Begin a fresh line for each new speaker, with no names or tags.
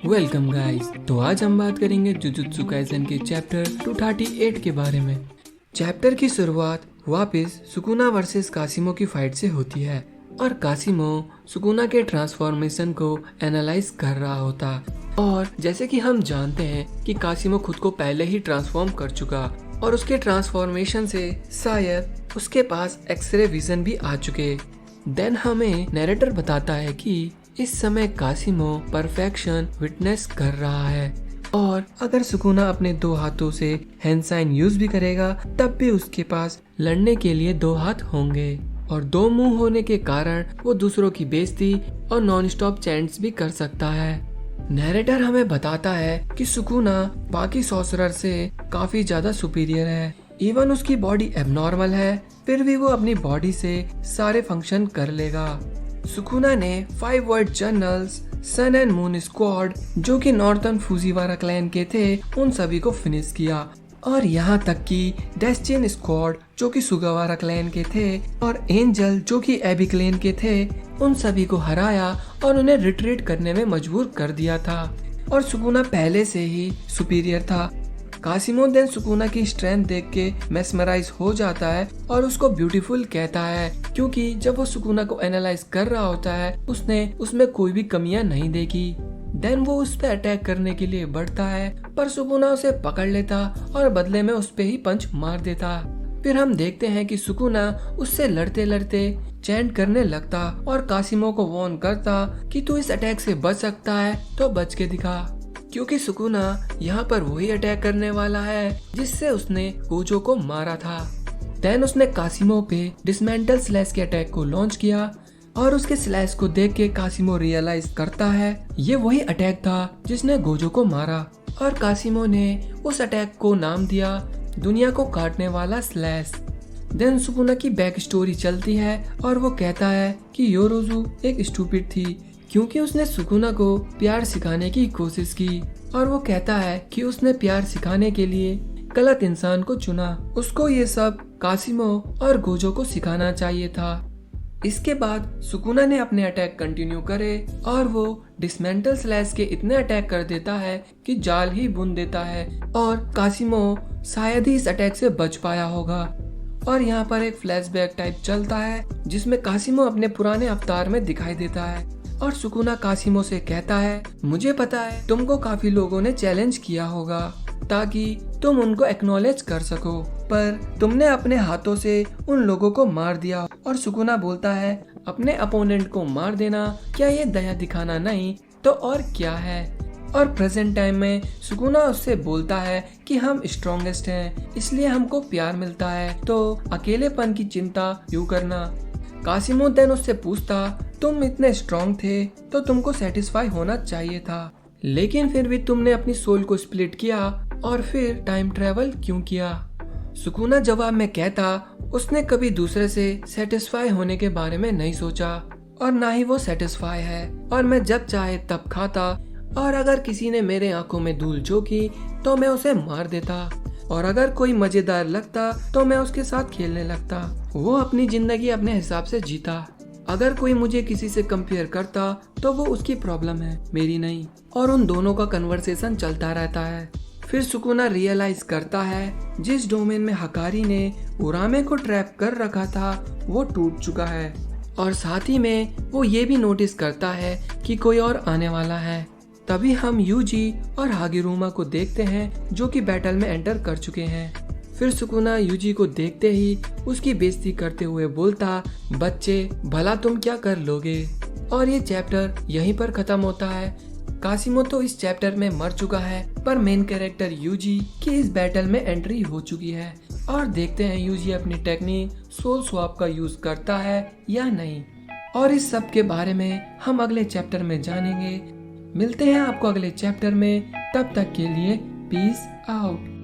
Welcome guys. तो आज हम बात करेंगे जुजुत्सु काइसेन के चैप्टर 238 के बारे में। चैप्टर की शुरुआत वापस सुकुना वर्सेस कासिमो की फाइट से होती है और कासिमो सुकुना के ट्रांसफॉर्मेशन को एनालाइज कर रहा होता। और जैसे कि हम जानते हैं कि कासिमो खुद को पहले ही ट्रांसफॉर्म कर चुका और उसके ट्रांसफॉर्मेशन से शायद उसके पास एक्सरे विजन भी आ चुके। देन हमें नैरेटर बताता है कि इस समय कासिमो परफेक्शन विटनेस कर रहा है और अगर सुकुना अपने दो हाथों से हैंड साइन यूज भी करेगा तब भी उसके पास लड़ने के लिए दो हाथ होंगे और दो मुंह होने के कारण वो दूसरों की बेइज्जती और नॉन स्टॉप चैंट्स भी कर सकता है। नैरेटर हमें बताता है कि सुकुना बाकी सॉर्सरर से काफी ज्यादा सुपीरियर है। इवन उसकी बॉडी एबनॉर्मल है फिर भी वो अपनी बॉडी से सारे फंक्शन कर लेगा। सुकुना ने 5 white generals, sun and moon squad जो कि नॉर्थर्न फुजीवारा क्लैन के थे उन सभी को फिनिश किया और यहाँ तक कि डेस्टिन स्क्वाड जो कि सुगावारा क्लैन के थे और एंजल जो कि एबी क्लैन के थे उन सभी को हराया और उन्हें रिट्रीट करने में मजबूर कर दिया था और सुकुना पहले से ही सुपीरियर था। कासिमो देन सुकुना की स्ट्रेंथ देख के मेस्मराइज हो जाता है और उसको ब्यूटीफुल कहता है क्योंकि जब वो सुकुना को एनालाइज कर रहा होता है उसने उसमें कोई भी कमियां नहीं देखी। देन वो उस पे अटैक करने के लिए बढ़ता है पर सुकुना उसे पकड़ लेता और बदले में उस पे ही पंच मार देता। फिर हम देखते हैं कि सुकुना उससे लड़ते लड़ते चैंट करने लगता और कासिमो को वार्न करता कि तू इस अटैक से बच सकता है तो बच के दिखा क्योंकि सुकुना यहाँ पर वही अटैक करने वाला है जिससे उसने गोजो को मारा था। देन उसने कासिमो पे डिसमेंटल स्लैश के अटैक को लॉन्च किया और उसके स्लैश को देख के कासिमो रियलाइज करता है ये वही अटैक था जिसने गोजो को मारा और कासिमो ने उस अटैक को नाम दिया दुनिया को काटने वाला स्लैश। देन सुकुना की बैक स्टोरी चलती है और वो कहता है कि योरोजू एक स्टूपिड थी क्योंकि उसने सुकुना को प्यार सिखाने की कोशिश की और वो कहता है कि उसने प्यार सिखाने के लिए गलत इंसान को चुना। उसको ये सब कासिमो और गोजो को सिखाना चाहिए था। इसके बाद सुकुना ने अपने अटैक कंटिन्यू करे और वो डिसमेंटल स्लैश के इतने अटैक कर देता है कि जाल ही बुन देता है और कासिमो शायद ही इस अटैक से बच पाया होगा। और यहाँ पर एक फ्लैशबैक टाइप चलता है जिसमें कासिमो अपने पुराने अवतार में दिखाई देता है और सुकुना कासिमो से कहता है मुझे पता है तुमको काफी लोगों ने चैलेंज किया होगा ताकि तुम उनको एक्नॉलेज कर सको पर तुमने अपने हाथों से उन लोगों को मार दिया। और सुकुना बोलता है अपने अपोनेंट को मार देना क्या ये दया दिखाना नहीं तो और क्या है। और प्रेजेंट टाइम में सुकुना उससे बोलता है कि हम स्ट्रॉन्गेस्ट हैं इसलिए हमको प्यार मिलता है तो अकेलेपन की चिंता क्यों करना। कासिमो देन उससे पूछता तुम इतने स्ट्रॉन्ग थे तो तुमको सेटिस्फाई होना चाहिए था लेकिन फिर भी तुमने अपनी सोल को स्प्लिट किया और फिर टाइम ट्रेवल क्यों किया। सुकुना जवाब में कहता उसने कभी दूसरे से सेटिस्फाई होने के बारे में नहीं सोचा और ना ही वो सेटिस्फाई है और मैं जब चाहे तब खाता और अगर किसी ने मेरे आंखों में धूल झोंकी तो मैं उसे मार देता और अगर कोई मजेदार लगता तो मैं उसके साथ खेलने लगता। वो अपनी जिंदगी अपने हिसाब से जीता। अगर कोई मुझे किसी से कंपेयर करता तो वो उसकी प्रॉब्लम है मेरी नहीं। और उन दोनों का कन्वर्सेशन चलता रहता है। फिर सुकुना रियलाइज करता है जिस डोमेन में हकारी ने उरामे को ट्रैप कर रखा था वो टूट चुका है और साथ ही में वो ये भी नोटिस करता है कि कोई और आने वाला है। तभी हम यूजी और हागिरुमा को देखते हैं जो कि बैटल में एंटर कर चुके हैं। फिर सुकुना यूजी को देखते ही उसकी बेइज्जती करते हुए बोलता बच्चे भला तुम क्या कर लोगे। और ये चैप्टर यहीं पर खत्म होता है। कासिमो तो इस चैप्टर में मर चुका है पर मेन कैरेक्टर यूजी की इस बैटल में एंट्री हो चुकी है और देखते हैं यूजी अपनी टेक्निक सोल स्वैप का यूज करता है या नहीं। और इस सब के बारे में हम अगले चैप्टर में जानेंगे। मिलते हैं आपको अगले चैप्टर में, तब तक के लिए पीस आउट।